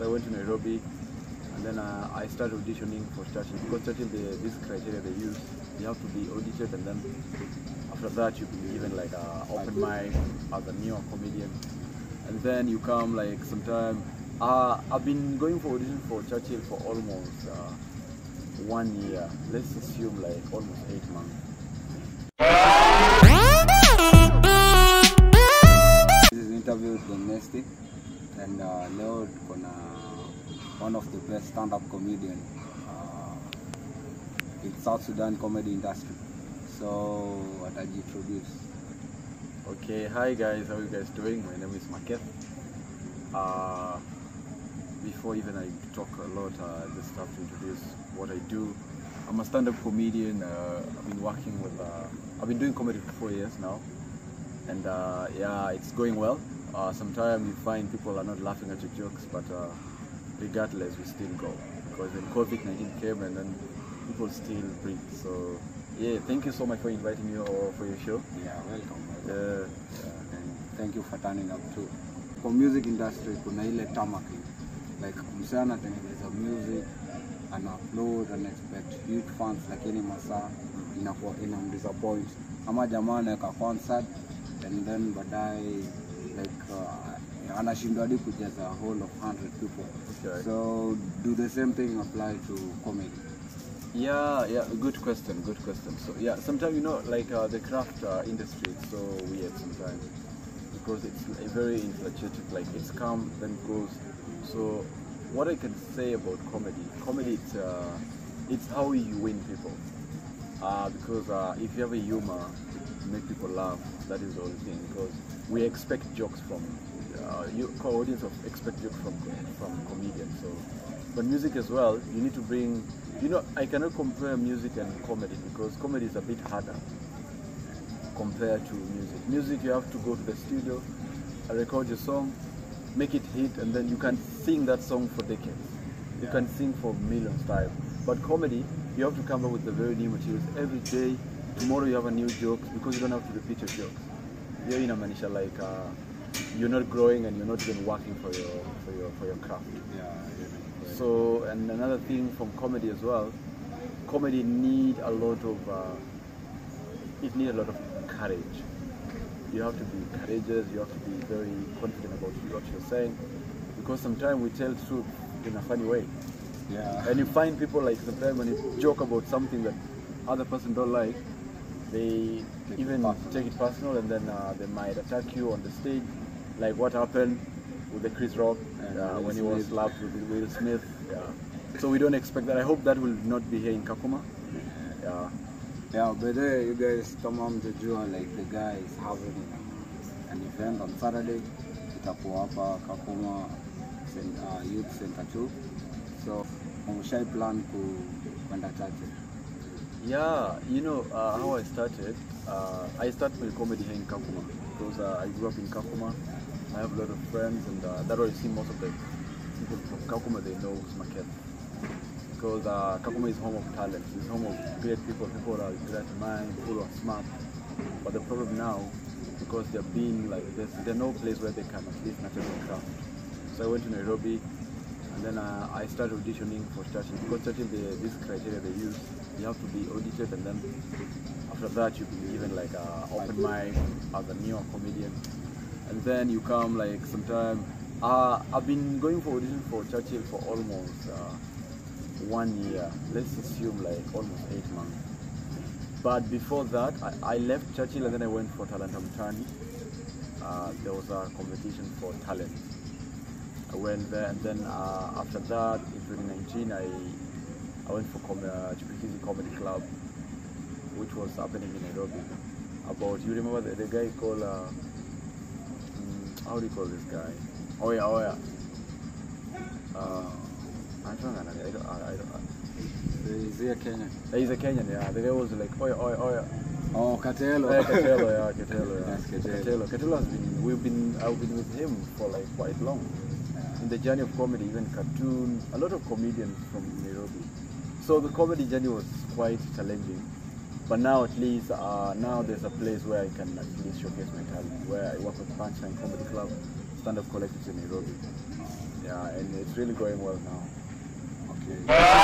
So I went to Nairobi, and then I started auditioning for Churchill. Because Churchill, this criteria they use, you have to be audited, and then after that you can even like open mic as a new comedian, and then you come like sometime. I've been going for audition for Churchill for almost 1 year. Let's assume like almost 8 months. This is interview with Domestic, and leo kuna one of the best stand-up comedian in South Sudan comedy industry. So what I introduce? Okay, hi guys, how are you guys doing? My name is Maketh. Before even I talk a lot, I just have to introduce what I do. I'm a stand-up comedian. I've been working with, I've been doing comedy for 4 years now, and yeah, it's going well. Sometimes you find people are not laughing at your jokes, but regardless, we still go, because when COVID-19 came and then people still breathe. So yeah, thank you so much for inviting me for your show. Yeah, welcome. And thank you for turning up too. For music industry, kuna ile tamaki. Like msana tengeneza music, and upload and expect huge fans, lakini masaa inakuwa disappoint. Ama jamaa anaweka concert and then badai like anashindwa hadi kujaza a whole of 100 people. Okay. So do the same thing apply to comedy? Yeah, good question. So yeah, sometimes, you know, like the craft industry, it's so weird sometimes, because it's very infatuated, like it's come then goes. So what I can say about comedy, it's how you win people, because if you have a humor, make people laugh, that is the only thing, because we expect jokes from audience expect jokes from comedians. So but music as well, you need to bring, you know, I cannot compare music and comedy, because comedy is a bit harder compared to music. Music, you have to go to the studio, record your song, make it hit, and then you can sing that song for decades. You can sing for millions of times. But comedy, you have to come up with the very new materials every day. Tomorrow you have a new joke, because you don't have to repeat your jokes. You're in a manisha, like you're not growing and you're not even working for your craft. So, and another thing from comedy as well, comedy need a lot of courage. You have to be courageous, you have to be very confident about what you're saying, because sometimes we tell truth in a funny way. Yeah. And you find people, like, sometimes when you joke about something that other person don't like, they even take it personal, and then they might attack you on the stage, like what happened with the Chris Rock when he was slapped with Will Smith. Yeah. So we don't expect that. I hope that will not be here in Kakuma. Yeah. Yeah, but you guys come on to Jua, like the guy is having an event on Saturday. Itakuwa hapa Kakuma Youth Center too. So umeshai plan kwenda Churchill? Yeah, you know how I started. I started my comedy here in Kakuma, because I grew up in Kakuma. I have a lot of friends, and that's why you see most of the people from Kakuma, they know who's Maketh. Because Kakuma is home of talent, it's home of great people. People are great minds, people are smart. But the problem now, because they're being like this, there's no place where they can at least nurture their craft. So I went to Nairobi, and then I started auditioning for Churchill. Because Churchill, this criteria they use, you have to be audited, and then after that you can even like open mic as a new comedian. And then you come like sometime. I've been going for audition for Churchill for almost 1 year. Let's assume like almost 8 months. But before that, I left Churchill, and then I went for Talent Mtani. There was a competition for talent. I went there, and then after that, in 2019, I went for Churchill Comedy Club, which was happening in Nairobi. You remember the guy called, how do you call this guy? Oh yeah. I don't. Is he a Kenyan? He's a Kenyan, yeah. The guy was like, oh yeah. Oh, Katelo. Katelo. Yes, Katelo has been, I've been with him for like quite long. In the journey of comedy, even cartoon, a lot of comedians from Nairobi. So the comedy journey was quite challenging. But now at least, now there's a place where I can at least showcase my talent, where I work with Punchline Comedy Club, stand-up collectives in Nairobi. Yeah, and it's really going well now. Okay.